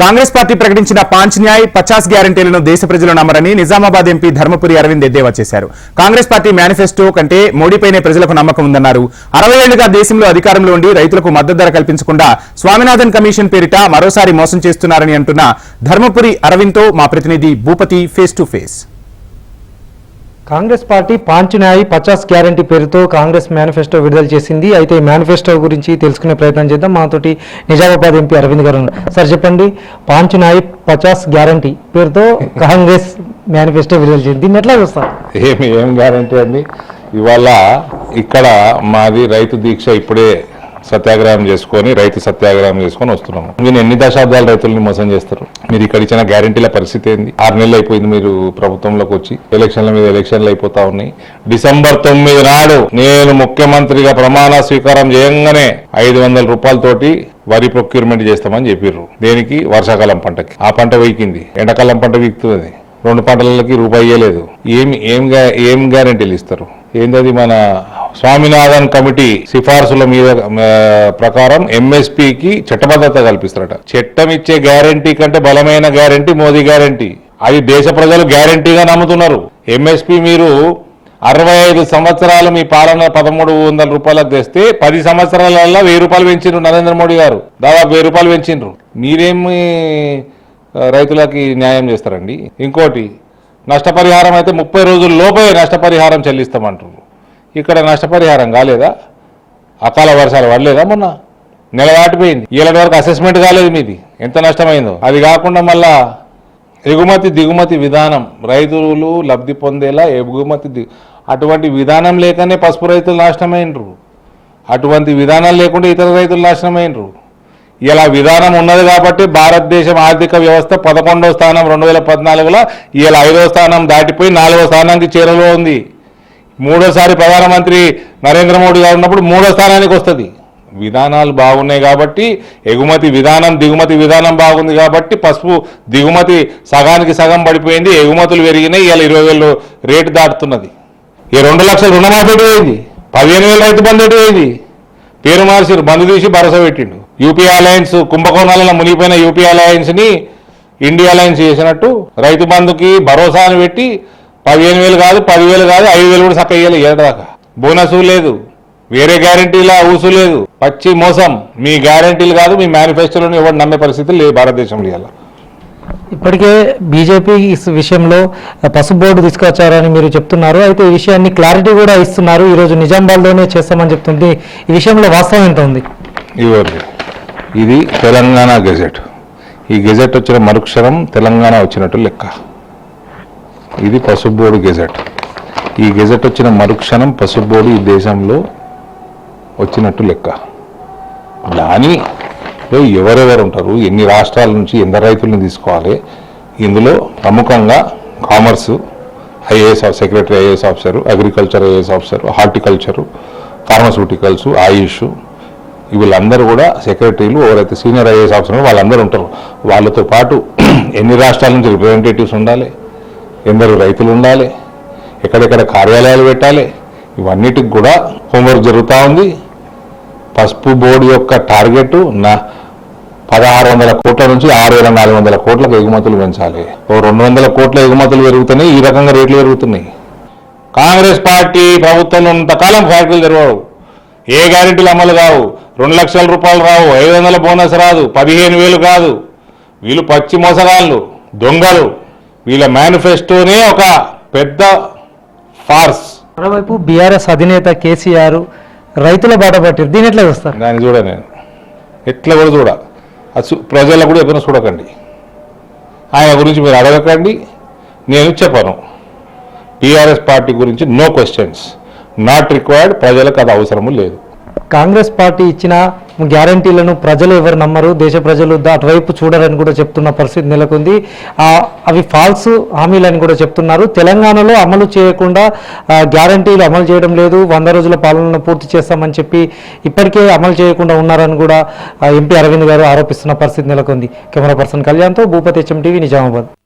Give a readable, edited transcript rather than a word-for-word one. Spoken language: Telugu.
కాంగ్రెస్ పార్టీ ప్రకటించిన 5 న్యాయ్ 50 గ్యారంటీలను దేశ ప్రజలు నమ్మరని నిజామాబాద్ ఎంపీ ధర్మపురి అరవింద్ ఎద్దేవా చేశారు. కాంగ్రెస్ పార్టీ మేనిఫెస్టో కంటే మోడీపైనే ప్రజలకు నమ్మకం ఉందన్నారు. 60 ఏళ్లుగా దేశంలో అధికారంలో ఉండి రైతులకు మద్దతు ధర కల్పించకుండా స్వామినాథన్ కమిషన్ పేరిట మరోసారి మోసం చేస్తున్నారని అంటున్న ధర్మపురి అరవింద్తో మా ప్రతినిధి Bhupathi face to face. Congress party 5 NYAY 50 guarantee పేరుతో కాంగ్రెస్ మేనిఫెస్టో విడుదల చేసింది. అయితే ఈ మేనిఫెస్టో గురించి తెలుసుకునే ప్రయత్నం చేద్దాం. మాతోటి నిజామాబాద్ ఎంపీ అరవింద్ గారు ఉన్నారు. సార్ చెప్పండి, 5 న్యాయ్ 50 గ్యారంటీ పేరుతో కాంగ్రెస్ మేనిఫెస్టో విడుదల చేసింది. దీన్ని ఎట్లా చూస్తారు? ఏం గ్యారంటీ అండి? ఇవాళ ఇక్కడ మాది రైతు దీక్ష ఇప్పుడే సత్యాగ్రహం చేసుకొని రైతు సత్యాగ్రహం చేసుకొని వస్తున్నాము. మీరు ఎన్ని దశాబ్దాలు రైతుల్ని మోసం చేస్తారు? మీరు ఇక్కడ ఇచ్చిన గ్యారంటీల పరిస్థితి ఏంది? 6 నెలలు అయిపోయింది మీరు ప్రభుత్వంలోకి వచ్చి. ఎలక్షన్ల మీద ఎలక్షన్లు అయిపోతా ఉన్నాయి. డిసెంబర్ 9 నాడు నేను ముఖ్యమంత్రిగా ప్రమాణ స్వీకారం చేయంగానే 500 రూపాయలతోటి వరి ప్రొక్యూర్మెంట్ చేస్తామని చెప్పిర్రు. దేనికి? వర్షాకాలం పంటకి. ఆ పంట వీకింది, ఎండాకాలం పంట వీకుతుంది. 2 పంటలకి రూపాయి ఇయ్యలేదు. ఏం గ్యారంటీలు ఇస్తారు? ఏంటది? మన స్వామినాథన్ కమిటీ సిఫార్సుల మీద ప్రకారం ఎంఎస్పీకి చట్టబద్ధత కల్పిస్తారట. చట్టం ఇచ్చే గ్యారంటీ కంటే బలమైన గ్యారంటీ మోదీ గ్యారంటీ. అది దేశ ప్రజలు గ్యారంటీగా నమ్ముతున్నారు. ఎంఎస్పీ మీరు 65 సంవత్సరాలు మీ పాలన 1300 రూపాయలకు తెస్తే 10 సంవత్సరాలలో 1000 రూపాయలు పెంచిండ్రు నరేంద్ర మోడీ గారు. దాదాపు 1000 రూపాయలు పెంచిండ్రు. మీరేమి రైతులకి న్యాయం చేస్తారండి? ఇంకోటి, నష్టపరిహారం అయితే 30 రోజుల లోపే నష్టపరిహారం చెల్లిస్తామంటారు. ఇక్కడ నష్టపరిహారం కాలేదా? అకాల వర్షాలు పడలేదా? మొన్న నెల దాటిపోయింది, ఇలాంటి వరకు అసెస్మెంట్ కాలేదు మీది ఎంత నష్టమైందో. అది కాకుండా మళ్ళా ఎగుమతి దిగుమతి విధానం రైతులు లబ్ధి పొందేలా అటువంటి విధానం లేకనే పసుపు రైతులు నాశనమైనరు. అటువంటి విధానం లేకుండా ఇతర రైతులు నాశనమైనరు. ఇలా విధానం ఉన్నది కాబట్టి భారతదేశం ఆర్థిక వ్యవస్థ 11వ స్థానం 2014లో ఇలా 5వ స్థానం దాటిపోయి 4వ స్థానానికి చేరువలో ఉంది. 3వసారి ప్రధానమంత్రి నరేంద్ర మోడీ గారు ఉన్నప్పుడు 3వ స్థానానికి వస్తుంది. విధానాలు బాగున్నాయి కాబట్టి, ఎగుమతి విధానం దిగుమతి విధానం బాగుంది కాబట్టి పసుపు దిగుమతి సగానికి సగం పడిపోయింది. ఎగుమతులు పెరిగినాయి. ఇలా 20,000 రేటు దాటుతున్నది. ఈ 2 లక్షల రుణమాఫీ అయింది. 15,000 రైతు బంధు అయింది. పేరు మార్చి బంధు తీసి భరోసా పెట్టిండు. యూపీ అలయన్స్ కుంభకోణాలలో మునిగిపోయిన యూపీ అలయన్స్ని ఇండియా అలయన్స్ చేసినట్టు రైతు బంధుకి భరోసాను పెట్టి 15,000 కాదు 10,000 కాదు 5,000 కూడా చక్క ఇయ్యాలి. ఏడాదాకా బోనసు లేదు, వేరే గ్యారంటీల ఊసు లేదు. పచ్చి మోసం. మీ గ్యారంటీలు కాదు, మీ మేనిఫెస్టోలను ఎవరు నమ్మే పరిస్థితి లేదు భారతదేశంలో. ఇలా ఇప్పటికే బీజేపీ విషయంలో పసుపు బోర్డు తీసుకొచ్చారని మీరు చెప్తున్నారు. అయితే ఈ విషయాన్ని క్లారిటీ కూడా ఇస్తున్నారు. ఈరోజు నిజామాబాద్లోనే చేస్తామని చెప్తుంది. ఈ విషయంలో వాస్తవం ఎంత ఉంది? ఇది తెలంగాణ గెజెట్. ఈ గెజెట్ వచ్చిన మరుక్షణం తెలంగాణ వచ్చినట్టు లెక్క. ఇది పసుపు బోర్డు గెజెట్. ఈ గెజెట్ వచ్చిన మరుక్షణం పసుపు బోర్డు ఈ దేశంలో వచ్చినట్టు లెక్క. దానిలో ఎవరెవరు ఉంటారు, ఎన్ని రాష్ట్రాల నుంచి ఎందరు రైతులను తీసుకోవాలి, ఇందులో ప్రముఖంగా commerce IAS secretary IAS officer, agriculture IAS officer, horticulture, pharmaceuticals, Ayush, వీళ్ళందరూ కూడా సెక్రటరీలు, ఎవరైతే సీనియర్ ఐఏఎస్ ఆఫీసర్ వాళ్ళందరూ ఉంటారు. వాళ్ళతో పాటు ఎన్ని రాష్ట్రాల నుంచి రిప్రజెంటేటివ్స్ ఉండాలి, ఎందరు రైతులు ఉండాలి, ఎక్కడెక్కడ కార్యాలయాలు పెట్టాలి, ఇవన్నిటికి కూడా హోంవర్క్ జరుగుతూ ఉంది. పసుపు బోర్డు యొక్క టార్గెట్ 1,600 కోట్ల నుంచి 6,400 కోట్లకు ఎగుమతులు పెంచాలి. 200 కోట్ల ఎగుమతులు పెరుగుతున్నాయి. ఈ రకంగా రేట్లు పెరుగుతున్నాయి. కాంగ్రెస్ పార్టీ ప్రభుత్వంలో ఉన్నంతకాలం ఫ్యాక్టరీలు తెరవవు, ఏ గ్యారెంటీలు అమలు కావు, 2 లక్షల రూపాయలు రావు, 500 బోనస్ రాదు, 15,000 కాదు. వీళ్ళు పచ్చి మోసగాళ్ళు, దొంగలు. వీళ్ళ మేనిఫెస్టోనే ఒక పెద్ద ఫార్స్. మరోవైపు బీఆర్ఎస్ అధినేత కేసీఆర్ రైతుల బాట పట్టారు. దీని ఎట్లా చూస్తారు? దాన్ని చూడ నేను ఎట్లా కూడా చూడ. ప్రజలకు కూడా ఎక్కడ చూడకండి. ఆయన గురించి మీరు అడగకండి, నేను చెప్పను. టీఆర్ఎస్ పార్టీ గురించి నో క్వశ్చన్స్, నాట్ రిక్వైర్డ్. ప్రజలకు అది అవసరము లేదు. కాంగ్రెస్ పార్టీ ఇచ్చిన గ్యారంటీలను ప్రజలు ఎవరు నమ్మరు, దేశ ప్రజలు అటువైపు చూడరని కూడా చెప్తున్న పరిస్థితి నెలకొంది. అవి ఫాల్స్ హామీలని కూడా చెప్తున్నారు. తెలంగాణలో అమలు చేయకుండా గ్యారంటీలు అమలు చేయడం లేదు, 100 రోజుల పాలనను పూర్తి చేస్తామని చెప్పి ఇప్పటికే అమలు చేయకుండా ఉన్నారని కూడా ఎంపీ అరవింద్ గారు ఆరోపిస్తున్న పరిస్థితి నెలకొంది. కెమెరా పర్సన్ కళ్యాణ్తో భూపతి HM TV నిజామాబాద్.